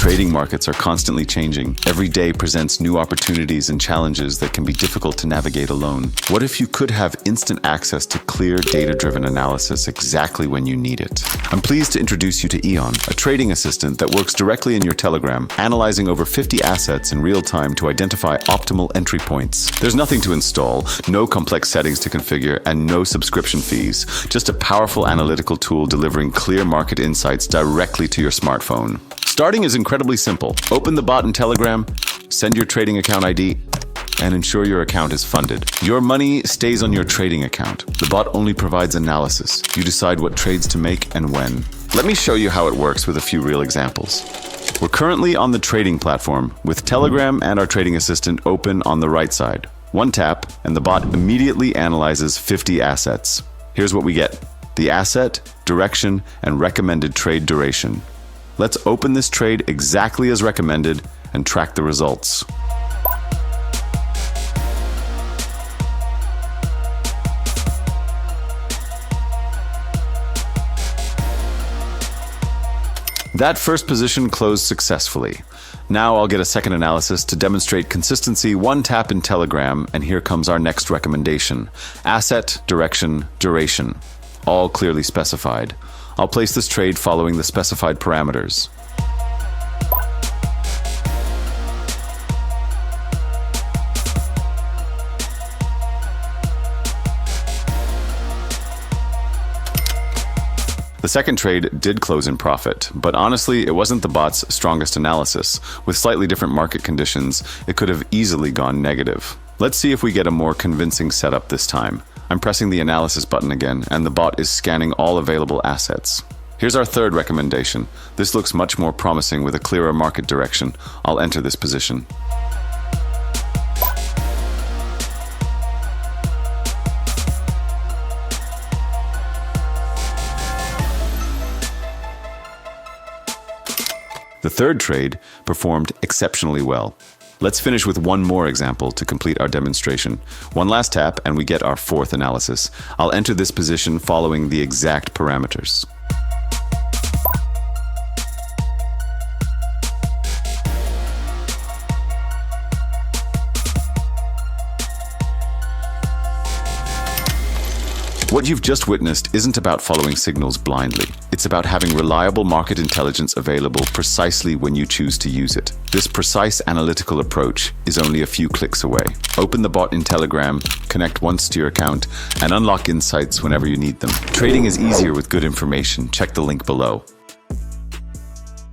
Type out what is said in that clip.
Trading markets are constantly changing. Every day presents new opportunities and challenges that can be difficult to navigate alone. What if you could have instant access to clear, data-driven analysis exactly when you need it? I'm pleased to introduce you to Eon, a trading assistant that works directly in your Telegram, analyzing over 50 assets in real time to identify optimal entry points. There's nothing to install, no complex settings to configure, and no subscription fees. Just a powerful analytical tool delivering clear market insights directly to your smartphone. Starting is incredibly simple. Open the bot in Telegram, send your trading account ID, and ensure your account is funded. Your money stays on your trading account. The bot only provides analysis. You decide what trades to make and when. Let me show you how it works with a few real examples. We're currently on the trading platform with Telegram and our trading assistant open on the right side. One tap, and the bot immediately analyzes 50 assets. Here's what we get: the asset, direction, and recommended trade duration. Let's open this trade exactly as recommended and track the results. That first position closed successfully. Now I'll get a second analysis to demonstrate consistency. One tap in Telegram, and here comes our next recommendation: asset, direction, duration, all clearly specified. I'll place this trade following the specified parameters. The second trade did close in profit, but honestly, it wasn't the bot's strongest analysis. With slightly different market conditions, it could have easily gone negative. Let's see if we get a more convincing setup this time. I'm pressing the analysis button again, and the bot is scanning all available assets. Here's our third recommendation. This looks much more promising with a clearer market direction. I'll enter this position. The third trade performed exceptionally well. Let's finish with one more example to complete our demonstration. One last tap and we get our fourth analysis. I'll enter this position following the exact parameters. What you've just witnessed isn't about following signals blindly. It's about having reliable market intelligence available precisely when you choose to use it. This precise analytical approach is only a few clicks away. Open the bot in Telegram, connect once to your account, and unlock insights whenever you need them. Trading is easier with good information. Check the link below.